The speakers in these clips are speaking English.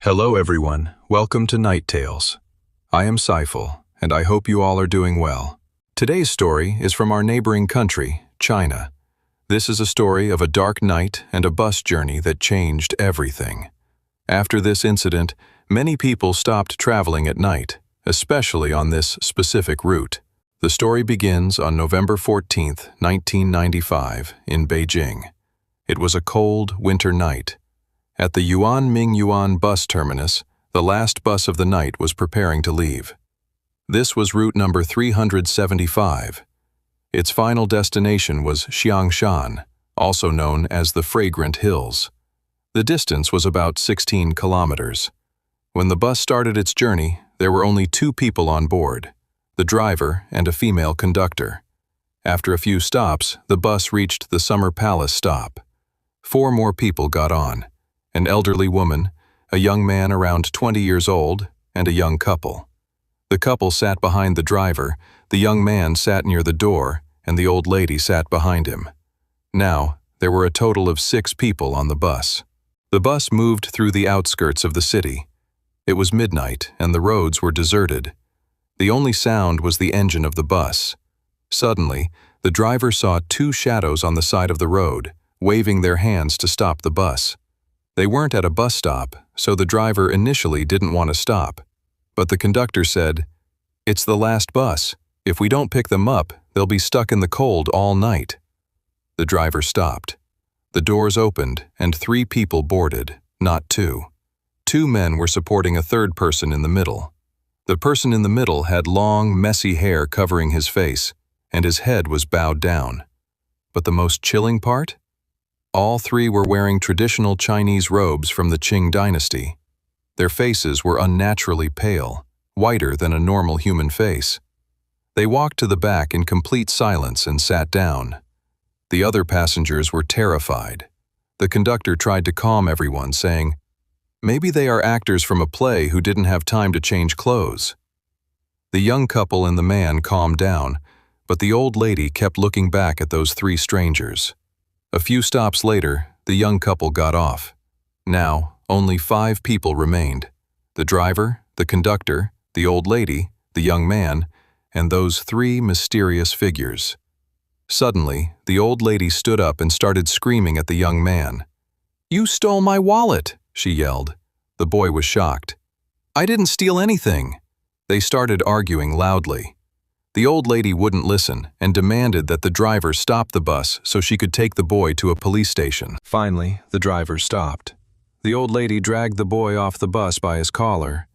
Hello everyone, welcome to Night Tales. I am Saiful, and I hope you all are doing well. Today's story is from our neighboring country, China. This is a story of a dark night and a bus journey that changed everything. After this incident, many people stopped traveling at night, especially on this specific route. The story begins on November 14th, 1995, in Beijing. It was a cold winter night. At the Yuan bus terminus, the last bus of the night was preparing to leave. This was route number 375. Its final destination was Xiangshan, also known as the Fragrant Hills. The distance was about 16 kilometers. When the bus started its journey, there were only two people on board, the driver and a female conductor. After a few stops, the bus reached the Summer Palace stop. 4 more people got on. An elderly woman, a young man around 20 years old, and a young couple. The couple sat behind the driver, the young man sat near the door, and the old lady sat behind him. Now, there were a total of 6 people on the bus. The bus moved through the outskirts of the city. It was midnight, and the roads were deserted. The only sound was the engine of the bus. Suddenly, the driver saw 2 shadows on the side of the road, waving their hands to stop the bus. They weren't at a bus stop, so the driver initially didn't want to stop. But the conductor said, "It's the last bus. If we don't pick them up, they'll be stuck in the cold all night." The driver stopped. The doors opened, and 3 people boarded, not 2. 2 men were supporting a third person in the middle. The person in the middle had long, messy hair covering his face, and his head was bowed down. But the most chilling part? All 3 were wearing traditional Chinese robes from the Qing dynasty. Their faces were unnaturally pale, whiter than a normal human face. They walked to the back in complete silence and sat down. The other passengers were terrified. The conductor tried to calm everyone, saying, "Maybe they are actors from a play who didn't have time to change clothes." The young couple and the man calmed down, but the old lady kept looking back at those 3 strangers. A few stops later, the young couple got off. Now, only 5 people remained: the driver, the conductor, the old lady, the young man, and those 3 mysterious figures. Suddenly, the old lady stood up and started screaming at the young man. "You stole my wallet!" she yelled. The boy was shocked. "I didn't steal anything." They started arguing loudly. The old lady wouldn't listen and demanded that the driver stop the bus so she could take the boy to a police station. Finally, the driver stopped. The old lady dragged the boy off the bus by his collar.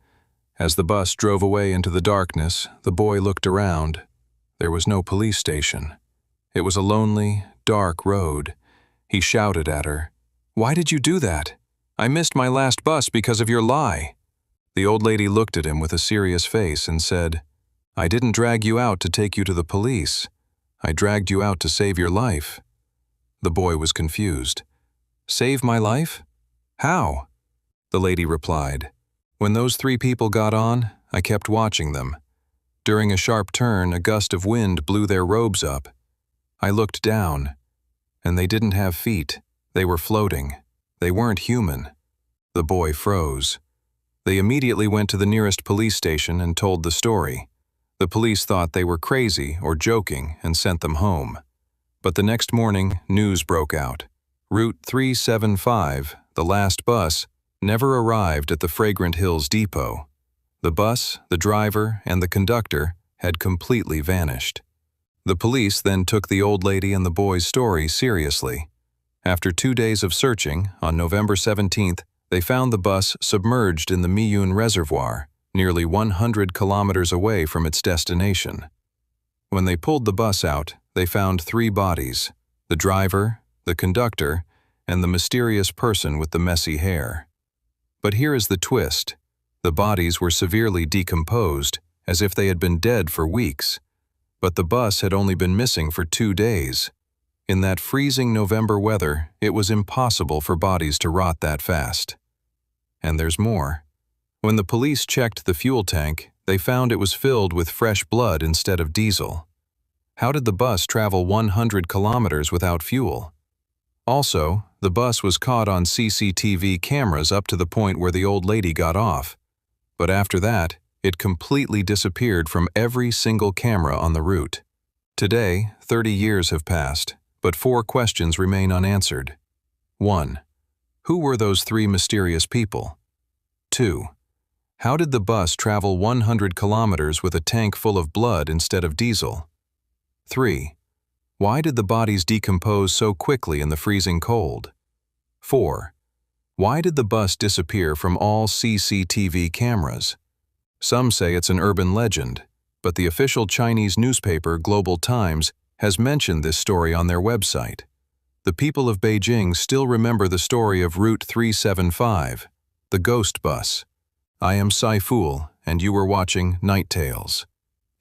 As the bus drove away into the darkness, the boy looked around. There was no police station. It was a lonely, dark road. He shouted at her, "Why did you do that? I missed my last bus because of your lie." The old lady looked at him with a serious face and said, "I didn't drag you out to take you to the police. I dragged you out to save your life." The boy was confused. "Save my life? How?" The lady replied, "When those 3 people got on, I kept watching them. During a sharp turn, a gust of wind blew their robes up. I looked down, and they didn't have feet. They were floating. They weren't human." The boy froze. They immediately went to the nearest police station and told the story. The police thought they were crazy or joking and sent them home. But the next morning, news broke out. Route 375, the last bus, never arrived at the Fragrant Hills depot. The bus, the driver, and the conductor had completely vanished. The police then took the old lady and the boy's story seriously. After 2 days of searching, on November 17th, they found the bus submerged in the Miyun Reservoir, nearly 100 kilometers away from its destination. When they pulled the bus out, they found 3 bodies: the driver, the conductor, and the mysterious person with the messy hair. But here is the twist. The bodies were severely decomposed, as if they had been dead for weeks. But the bus had only been missing for 2 days. In that freezing November weather, it was impossible for bodies to rot that fast. And there's more. When the police checked the fuel tank, they found it was filled with fresh blood instead of diesel. How did the bus travel 100 kilometers without fuel? Also, the bus was caught on CCTV cameras up to the point where the old lady got off. But after that, it completely disappeared from every single camera on the route. Today, 30 years have passed, but 4 questions remain unanswered. 1. Who were those 3 mysterious people? 2. How did the bus travel 100 kilometers with a tank full of blood instead of diesel? 3. Why did the bodies decompose so quickly in the freezing cold? 4. Why did the bus disappear from all CCTV cameras? Some say it's an urban legend, but the official Chinese newspaper Global Times has mentioned this story on their website. The people of Beijing still remember the story of Route 375, the ghost bus. I am fateful, and you were watching Night Tales.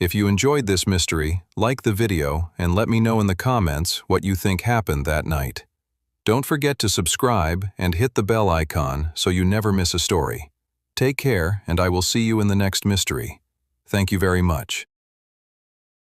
If you enjoyed this mystery, like the video and let me know in the comments what you think happened that night. Don't forget to subscribe and hit the bell icon so you never miss a story. Take care, and I will see you in the next mystery. Thank you very much.